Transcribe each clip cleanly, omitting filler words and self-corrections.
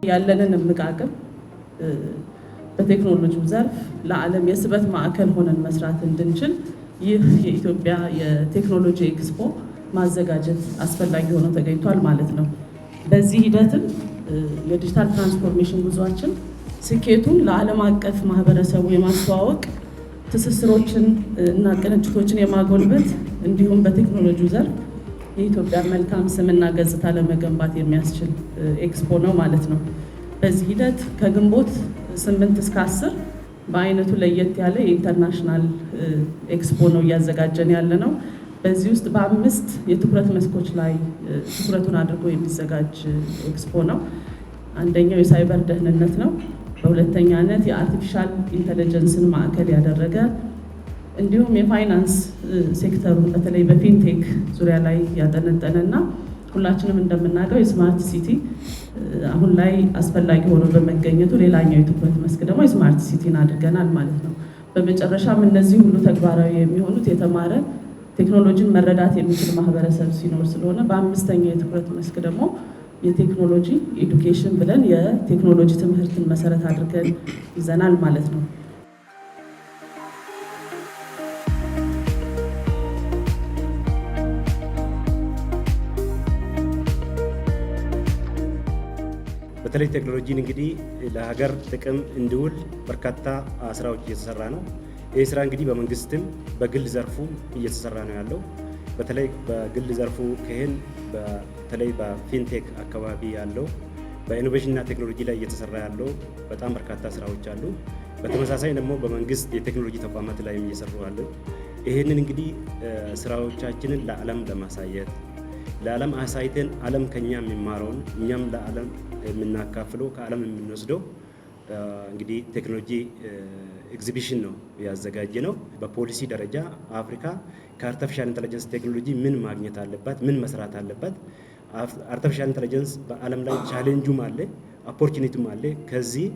ያለንን እምቃቅም በቴክኖሎጂው ዘርፍ ለዓለም የስበት ማዕከል ሆነን መስራት እንድንችል ይህ የኢትዮጵያ የቴክኖሎጂ ኤክስፖ ማዘጋጀት አስፈላጊ ሆኖ ተገኝቷል ማለት ነው። በዚህ ሂደትም የዲጂታል ትራንስፎርሜሽን ጉዟችን ስኬቱን ለዓለም አቀፍ ማህበረሰቡ የማስተዋወቅ ትስስሮችን እና ቅንጅቶችን የማጎልበት እንዲሁም በቴክኖሎጂው ዘርፍ የኢትዮጵያ መልካም ስምና ገጽታ ለመገንባት የሚያስችል ኤክስፖ ነው ማለት ነው። በዚህ ሂደት ከግንቦት 8 እስከ 10 በአይነቱ ለየት ያለ የኢንተርናሽናል ኤክስፖ ነው እያዘጋጀን ያለ ነው። በዚህ ውስጥ በ5 የትኩረት መስኮች ላይ ትኩረቱን አድርጎ የሚዘጋጅ ኤክስፖ ነው። አንደኛው የሳይበር ደህንነት ነው። በሁለተኛነት የአርቲፊሻል ኢንተለጀንስን ማዕከል ያደረገ እንዲሁም የፋይናንስ ሴክተሩን በተለይ በፊንቴክ ዙሪያ ላይ ያጠነጠነና ሁላችንም እንደምናውቀው የስማርት ሲቲ አሁን ላይ አስፈላጊ ሆኖ በመገኘቱ ሌላኛው የትኩረት መስክ ደግሞ የስማርት ሲቲን አድርገናል ማለት ነው። በመጨረሻም እነዚህ ሁሉ ተግባራዊ የሚሆኑት የተማረ ቴክኖሎጂን መረዳት የሚችል ማህበረሰብ ሲኖር ስለሆነ በ5ኛው የትኩረት መስክ ደግሞ የቴክኖሎጂ ኤዱኬሽን ብለን የቴክኖሎጂ ትምህርትን መሰረት አድርገን ይዘናል ማለት ነው። በተለይ ቴክኖሎጂን እንግዲህ ለሀገር ጥቅም እንዲውል በርካታ ስራዎች እየተሰራ ነው። ይህ ስራ እንግዲህ በመንግስትም በግል ዘርፉ እየተሰራ ነው ያለው። በተለይ በግል ዘርፉ ከሄን በተለይ በፊንቴክ አካባቢ ያለው በኢኖቬሽንና ቴክኖሎጂ ላይ እየተሰራ ያለው በጣም በርካታ ስራዎች አሉ። በተመሳሳይ ደግሞ በመንግስት የቴክኖሎጂ ተቋማት ላይ እየሰሩ አሉ። ይህንን እንግዲህ ስራዎቻችንን ለዓለም ለማሳየት ለዓለም አሳይተን ዓለም ከኛ የሚማረውን እኛም ለዓለም የምናካፍለው ከዓለም የምንወስደው እንግዲህ ቴክኖሎጂ ኤግዚቢሽን ነው ያዘጋጀ ነው። በፖሊሲ ደረጃ አፍሪካ ከአርቲፊሻል ኢንተለጀንስ ቴክኖሎጂ ምን ማግኘት አለባት፣ ምን መስራት አለባት፣ አርቲፊሻል ኢንተለጀንስ በዓለም ላይ ቻሌንጁም አለ ኦፖርቹኒቲም አለ፣ ከዚህ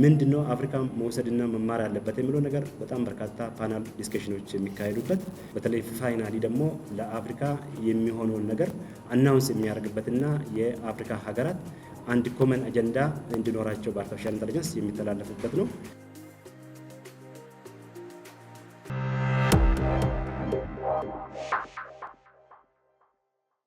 ምንድነው አፍሪካ መውሰድና መማር አለበት የሚለው ነገር በጣም በርካታ ፓናል ዲስከሽኖች የሚካሄዱበት በተለይ ፋይናሊ ደግሞ ለአፍሪካ የሚሆነውን ነገር አናውንስ የሚያደርግበትና የአፍሪካ ሀገራት አንድ ኮመን አጀንዳ እንዲኖራቸው በአርቲፊሻል ኢንተለጀንስ የሚተላለፉበት ነው።